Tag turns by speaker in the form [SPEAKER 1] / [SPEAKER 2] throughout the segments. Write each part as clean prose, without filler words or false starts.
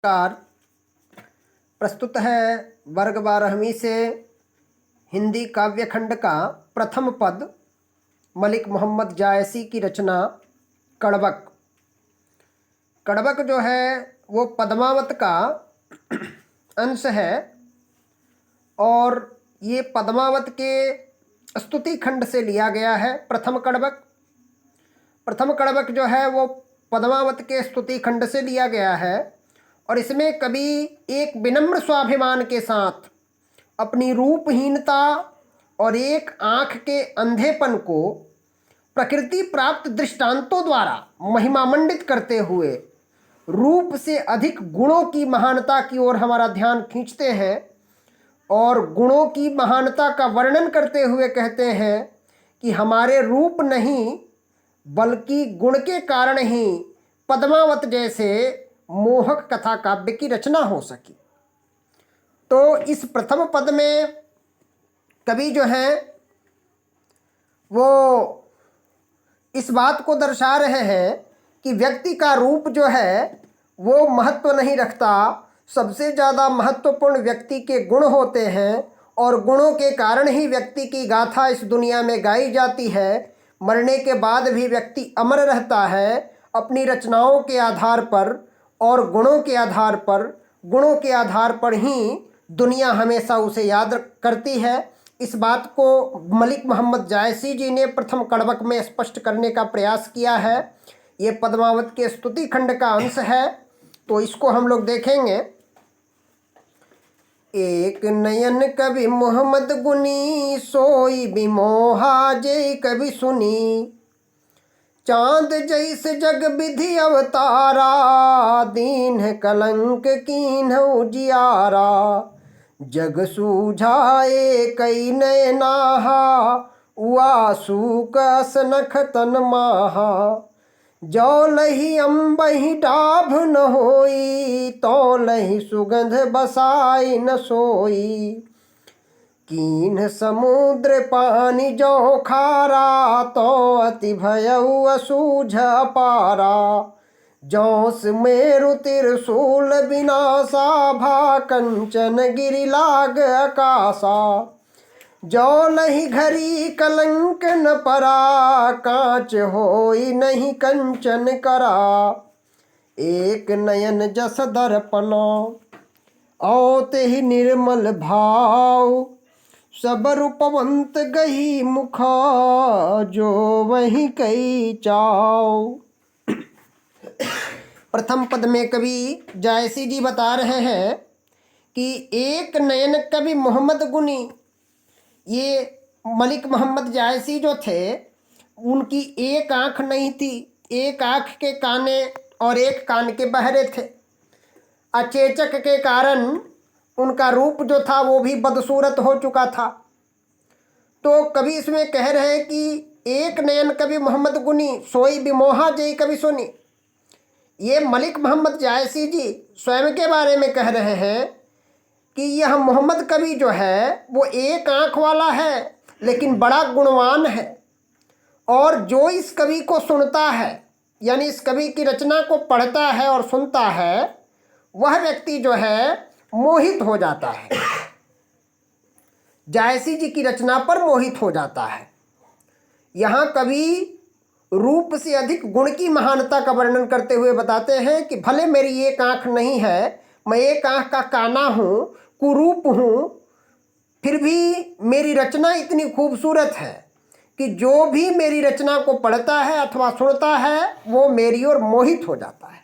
[SPEAKER 1] Car प्रस्तुत है वर्ग 12वीं से हिंदी काव्य खंड का प्रथम पद मलिक मोहम्मद जायसी की रचना कड़बक। कड़बक जो है वो पद्मावत का अंश है और ये पद्मावत के स्तुति खंड से लिया गया है। प्रथम कड़बक जो है वो पद्मावत के स्तुति खंड से लिया गया है और इसमें कवि एक विनम्र स्वाभिमान के साथ अपनी रूपहीनता और एक आँख के अंधेपन को प्रकृति प्राप्त दृष्टांतों द्वारा महिमामंडित करते हुए रूप से अधिक गुणों की महानता की ओर हमारा ध्यान खींचते हैं और गुणों की महानता का वर्णन करते हुए कहते हैं कि हमारे रूप नहीं बल्कि गुण के कारण ही पद्मावत जैसे मोहक कथा काव्य की रचना हो सकी। तो इस प्रथम पद में कवि जो है वो इस बात को दर्शा रहे हैं कि व्यक्ति का रूप जो है वो महत्व नहीं रखता, सबसे ज़्यादा महत्वपूर्ण व्यक्ति के गुण होते हैं और गुणों के कारण ही व्यक्ति की गाथा इस दुनिया में गाई जाती है। मरने के बाद भी व्यक्ति अमर रहता है अपनी रचनाओं के आधार पर और गुणों के आधार पर ही दुनिया हमेशा उसे याद करती है। इस बात को मलिक मोहम्मद जायसी जी ने प्रथम कड़बक में स्पष्ट करने का प्रयास किया है। ये पद्मावत के स्तुति खंड का अंश है, तो इसको हम लोग देखेंगे। एक नयन कवि मोहम्मद गुनी सोई बिमोहा जय कवि सुनी, चांद जैसे जग विधि अवतारा दीन कलंक कीन्ह उजियारा, जग सूझाए कई नयनाहा उआसु कस नख तन माहा, जो लही अम्बही डाभ न होई तो लही सुगंध बसाई न सोई, कीन्ह समुद्र पानी जो खारा तो अति भयउ असूझ अपारा, जोस मेरु त्रिशूल विनाशा भा कंचन गिरि लाग आकाशा, जो नहीं घरी कलंक न परा कांच होई नहीं कंचन करा, एक नयन जस दर्पण औते ही निर्मल भाव, सब रूपवंत गही मुखा जो वही कई चाव। प्रथम पद में कवि जायसी जी बता रहे हैं कि एक नयन कवि मोहम्मद गुनी, ये मलिक मोहम्मद जायसी जो थे उनकी एक आँख नहीं थी, एक आँख के काने और एक कान के बहरे थे। अचेचक के कारण उनका रूप जो था वो भी बदसूरत हो चुका था। तो कवि इसमें कह रहे हैं कि एक नयन कवि मोहम्मद गुनी सोई बिमोहा जय कवि सुनी। ये मलिक मोहम्मद जायसी जी स्वयं के बारे में कह रहे हैं कि यह मोहम्मद कवि जो है वो एक आँख वाला है लेकिन बड़ा गुणवान है, और जो इस कवि को सुनता है यानी इस कवि की रचना को पढ़ता है और सुनता है वह व्यक्ति जो है मोहित हो जाता है, जायसी जी की रचना पर मोहित हो जाता है। यहाँ कवि रूप से अधिक गुण की महानता का वर्णन करते हुए बताते हैं कि भले मेरी एक आँख नहीं है, मैं एक आँख का काना हूँ, कुरूप हूँ, फिर भी मेरी रचना इतनी खूबसूरत है कि जो भी मेरी रचना को पढ़ता है अथवा सुनता है वो मेरी ओर मोहित हो जाता है।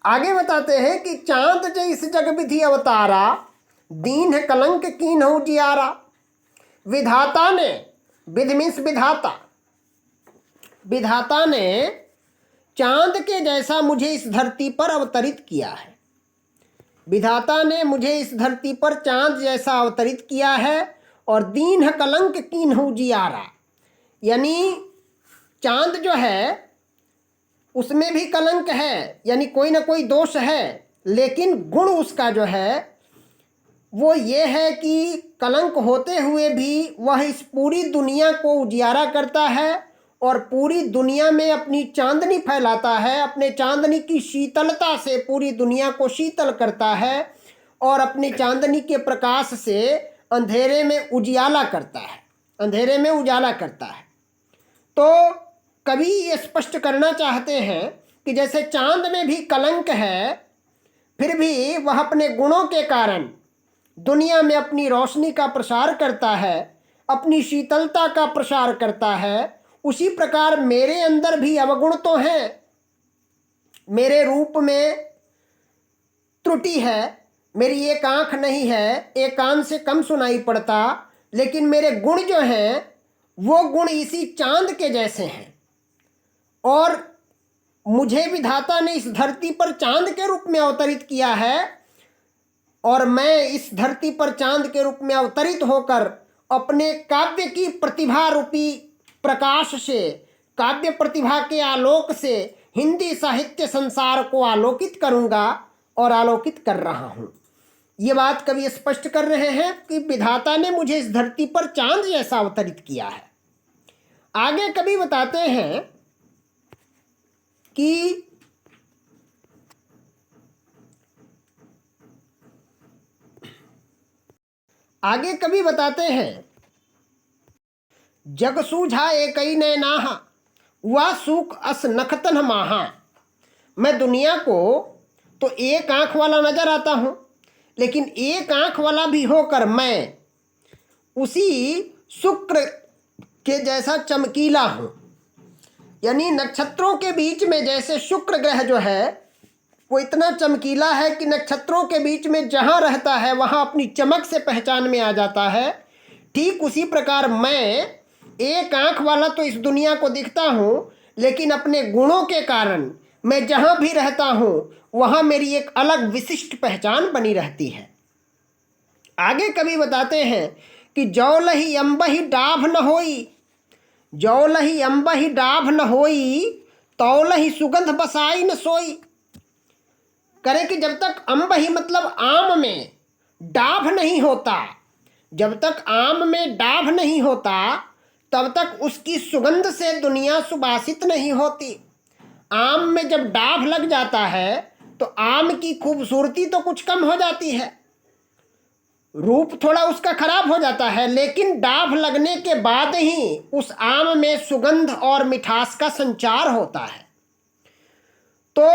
[SPEAKER 1] आगे बताते हैं कि चांद जैसे जग विधि अवतारा दीन कलंक कीन्ह उजियारा, विधाता ने, विधि मीन्स विधाता ने चांद के जैसा मुझे इस धरती पर अवतरित किया है। विधाता ने मुझे इस धरती पर चांद जैसा अवतरित किया है और दीन कलंक कीन्ह उजियारा, यानी चांद जो है उसमें भी कलंक है यानी कोई ना कोई दोष है, लेकिन गुण उसका जो है वो ये है कि कलंक होते हुए भी वह इस पूरी दुनिया को उजियारा करता है और पूरी दुनिया में अपनी चांदनी फैलाता है, अपने चांदनी की शीतलता से पूरी दुनिया को शीतल करता है और अपनी चांदनी के प्रकाश से अंधेरे में उजियाला करता है, अंधेरे में उजाला करता है। तो कवि ये स्पष्ट करना चाहते हैं कि जैसे चांद में भी कलंक है, फिर भी वह अपने गुणों के कारण दुनिया में अपनी रोशनी का प्रसार करता है, अपनी शीतलता का प्रसार करता है। उसी प्रकार मेरे अंदर भी अवगुण तो हैं, मेरे रूप में त्रुटि है, मेरी एक आंख नहीं है, एक कान से कम सुनाई पड़ता, लेकिन मेरे गुण जो हैं वो गुण इसी चांद के जैसे हैं। और मुझे विधाता ने इस धरती पर चांद के रूप में अवतरित किया है और मैं इस धरती पर चांद के रूप में अवतरित होकर अपने काव्य की प्रतिभा रूपी प्रकाश से, काव्य प्रतिभा के आलोक से हिंदी साहित्य संसार को आलोकित करूंगा और आलोकित कर रहा हूं। ये बात कवि स्पष्ट कर रहे हैं कि विधाता ने मुझे इस धरती पर चांद जैसा अवतरित किया है। आगे कवि बताते हैं कि जग सूझा एकई नैनाहा हुआ सुख अस नखतन माहा। मैं दुनिया को तो एक आंख वाला नजर आता हूं, लेकिन एक आंख वाला भी होकर मैं उसी शुक्र के जैसा चमकीला हूं। यानी नक्षत्रों के बीच में जैसे शुक्र ग्रह जो है वो इतना चमकीला है कि नक्षत्रों के बीच में जहां रहता है वहां अपनी चमक से पहचान में आ जाता है। ठीक उसी प्रकार मैं एक आंख वाला तो इस दुनिया को दिखता हूं, लेकिन अपने गुणों के कारण मैं जहां भी रहता हूं वहां मेरी एक अलग विशिष्ट पहचान बनी रहती है। आगे कवि बताते हैं कि जौलहि अम्बहि डाभ न होई, जौलहि अम्बहि डाभ न होई, तौलहि सुगंध बसाई न सोई। करे कि जब तक अम्बहि मतलब आम में डाभ नहीं होता, जब तक आम में डाभ नहीं होता तब तक उसकी सुगंध से दुनिया सुबासित नहीं होती। आम में जब डाभ लग जाता है तो आम की खूबसूरती तो कुछ कम हो जाती है, रूप थोड़ा उसका खराब हो जाता है, लेकिन डाभ लगने के बाद ही उस आम में सुगंध और मिठास का संचार होता है। तो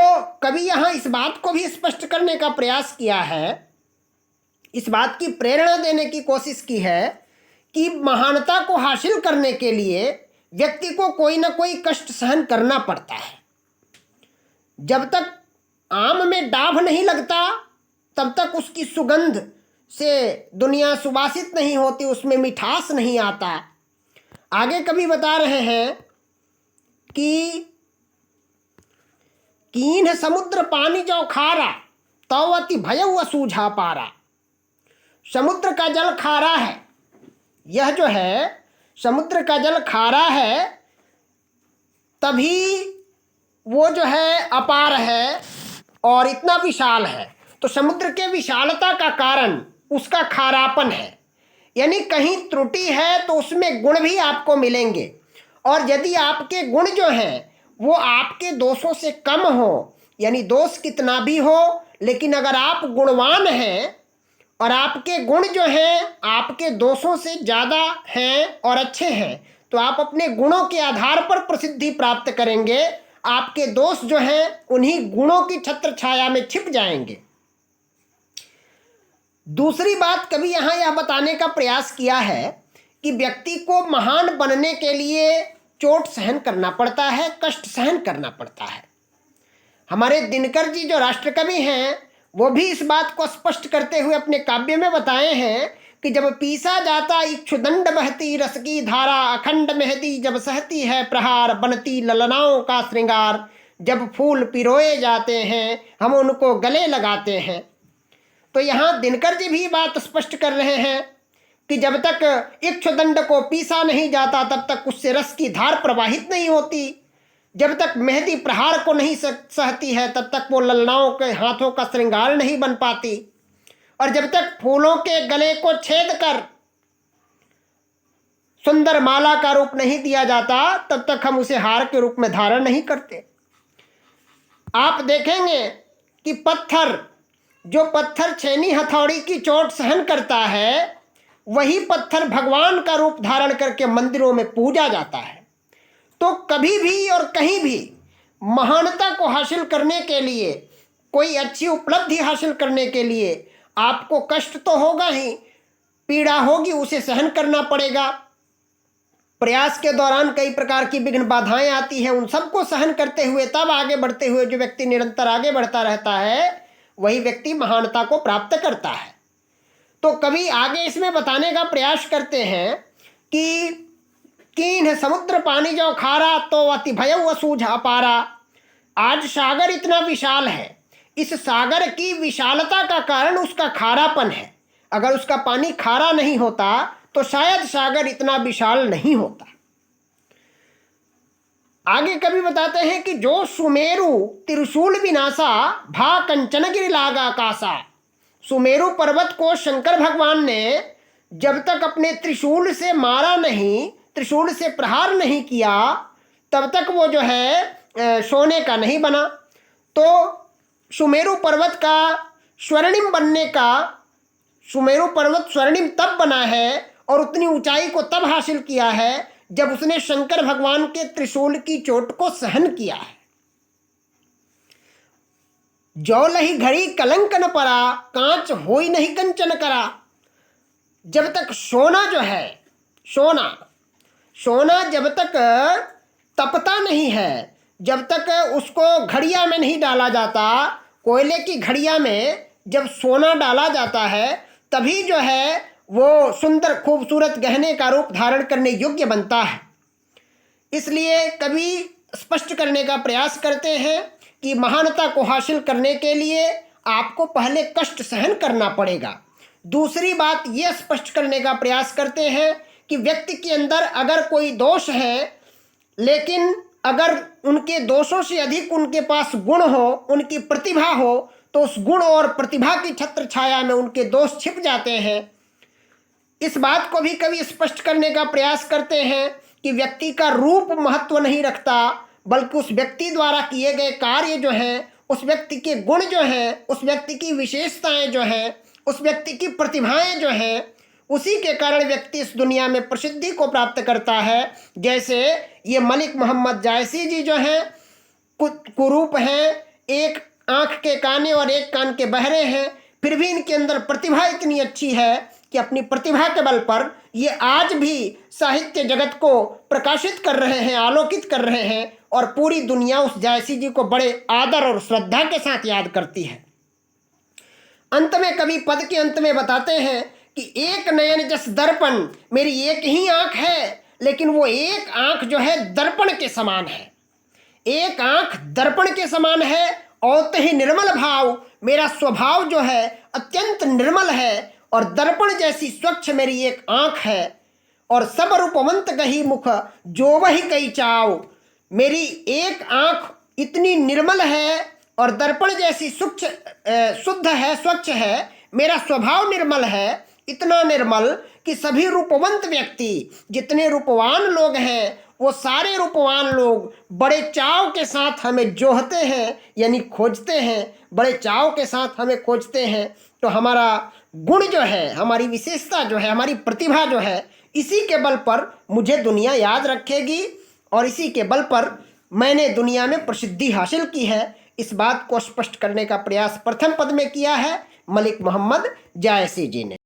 [SPEAKER 1] कवि यहाँ इस बात को भी स्पष्ट करने का प्रयास किया है, इस बात की प्रेरणा देने की कोशिश की है कि महानता को हासिल करने के लिए व्यक्ति को कोई ना कोई कष्ट सहन करना पड़ता है। जब तक आम में डाभ नहीं लगता तब तक उसकी सुगंध से दुनिया सुबासित नहीं होती, उसमें मिठास नहीं आता। आगे कवि बता रहे हैं कि कीन्ह समुद्र पानी जो खारा, तौ अति भयउ असूझा पारा। समुद्र का जल खारा है, यह जो है समुद्र का जल खारा है, तभी वो जो है अपार है और इतना विशाल है। तो समुद्र के विशालता का कारण उसका खारापन है, यानी कहीं त्रुटि है तो उसमें गुण भी आपको मिलेंगे। और यदि आपके गुण जो हैं वो आपके दोषों से कम हो, यानी दोष कितना भी हो, लेकिन अगर आप गुणवान हैं और आपके गुण जो हैं आपके दोषों से ज़्यादा हैं और अच्छे हैं, तो आप अपने गुणों के आधार पर प्रसिद्धि प्राप्त करेंगे। आपके दोष जो हैं उन्हीं गुणों की छत्र छाया में छिप जाएंगे। दूसरी बात कभी यहाँ यह बताने का प्रयास किया है कि व्यक्ति को महान बनने के लिए चोट सहन करना पड़ता है, कष्ट सहन करना पड़ता है। हमारे दिनकर जी जो राष्ट्रकवि हैं वो भी इस बात को स्पष्ट करते हुए अपने काव्य में बताए हैं कि जब पीसा जाता इक्षुदंड बहती रस की धारा, अखंड मेहदी जब सहती है प्रहार, बनती ललनाओं का श्रृंगार, जब फूल पिरोए जाते हैं हम उनको गले लगाते हैं। तो यहाँ दिनकर जी भी बात स्पष्ट कर रहे हैं कि जब तक इक्षुदंड को पीसा नहीं जाता तब तक उससे रस की धार प्रवाहित नहीं होती, जब तक मेहंदी प्रहार को नहीं सहती है तब तक वो ललनाओं के हाथों का श्रृंगार नहीं बन पाती, और जब तक फूलों के गले को छेद कर सुंदर माला का रूप नहीं दिया जाता तब तक हम उसे हार के रूप में धारण नहीं करते। आप देखेंगे कि जो पत्थर छेनी हथौड़ी की चोट सहन करता है, वही पत्थर भगवान का रूप धारण करके मंदिरों में पूजा जाता है। तो कभी भी और कहीं भी महानता को हासिल करने के लिए, कोई अच्छी उपलब्धि हासिल करने के लिए आपको कष्ट तो होगा ही, पीड़ा होगी, उसे सहन करना पड़ेगा। प्रयास के दौरान कई प्रकार की विघ्न बाधाएं आती हैं, उन सबको सहन करते हुए तब आगे बढ़ते हुए जो व्यक्ति निरंतर आगे बढ़ता रहता है, वही व्यक्ति महानता को प्राप्त करता है। तो कभी आगे इसमें बताने का प्रयास करते हैं कि कीन समुद्र पानी जो खारा तो अति भयउ असूझ अपारा। आज सागर इतना विशाल है, इस सागर की विशालता का कारण उसका खारापन है। अगर उसका पानी खारा नहीं होता तो शायद सागर इतना विशाल नहीं होता। आगे कभी बताते हैं कि जो सुमेरु त्रिशूल विनाशा भा कंचन गिरि लागा कासा। सुमेरु पर्वत को शंकर भगवान ने जब तक अपने त्रिशूल से मारा नहीं, त्रिशूल से प्रहार नहीं किया, तब तक वो जो है सोने का नहीं बना। तो सुमेरु पर्वत का स्वर्णिम बनने का, सुमेरु पर्वत स्वर्णिम तब बना है और उतनी ऊंचाई को तब हासिल किया है जब उसने शंकर भगवान के त्रिशूल की चोट को सहन किया है। जो लही घड़ी कलंक न परा, कांच होई नहीं कंचन करा। जब तक सोना जो है, सोना जब तक तपता नहीं है, जब तक उसको घड़िया में नहीं डाला जाता, कोयले की घड़िया में जब सोना डाला जाता है तभी जो है वो सुंदर खूबसूरत गहने का रूप धारण करने योग्य बनता है। इसलिए कभी स्पष्ट करने का प्रयास करते हैं कि महानता को हासिल करने के लिए आपको पहले कष्ट सहन करना पड़ेगा। दूसरी बात यह स्पष्ट करने का प्रयास करते हैं कि व्यक्ति के अंदर अगर कोई दोष है, लेकिन अगर उनके दोषों से अधिक उनके पास गुण हो, उनकी प्रतिभा हो, तो उस गुण और प्रतिभा की छत्र छाया में उनके दोष छिप जाते हैं। इस बात को भी कभी स्पष्ट करने का प्रयास करते हैं कि व्यक्ति का रूप महत्व नहीं रखता, बल्कि उस व्यक्ति द्वारा किए गए कार्य जो हैं, उस व्यक्ति के गुण जो हैं, उस व्यक्ति की विशेषताएं जो हैं, उस व्यक्ति की प्रतिभाएं जो हैं, उसी के कारण व्यक्ति इस दुनिया में प्रसिद्धि को प्राप्त करता है। जैसे ये मलिक मोहम्मद जायसी जी जो हैं, कुरूप हैं, एक आँख के काने और एक कान के बहरे हैं, फिर भी इनके अंदर प्रतिभा इतनी अच्छी है कि अपनी प्रतिभा के बल पर ये आज भी साहित्य जगत को प्रकाशित कर रहे हैं, आलोकित कर रहे हैं, और पूरी दुनिया उस जायसी जी को बड़े आदर और श्रद्धा के साथ याद करती है। अंत में कवि पद के अंत में बताते हैं कि एक नयन जस दर्पण, मेरी एक ही आंख है, लेकिन वो एक आंख जो है दर्पण के समान है। एक आंख दर्पण के समान है, औत ही निर्मल भाव, मेरा स्वभाव जो है अत्यंत निर्मल है, और दर्पण जैसी स्वच्छ मेरी एक आंख है। और सब रूपवंत कही मुख, जो वही कई चाव। मेरी एक आंख इतनी निर्मल है और दर्पण जैसी शुद्ध है, स्वच्छ है। मेरा स्वभाव निर्मल है, इतना निर्मल कि सभी रूपवंत व्यक्ति, जितने रूपवान लोग हैं, वो सारे रूपवान लोग बड़े चाव के साथ हमें जोहते हैं, यानी खोजते हैं, बड़े चाव के साथ हमें खोजते हैं। तो हमारा गुण जो है, हमारी विशेषता जो है, हमारी प्रतिभा जो है, इसी के बल पर मुझे दुनिया याद रखेगी और इसी के बल पर मैंने दुनिया में प्रसिद्धि हासिल की है। इस बात को स्पष्ट करने का प्रयास प्रथम पद में किया है मलिक मोहम्मद जायसी जी ने।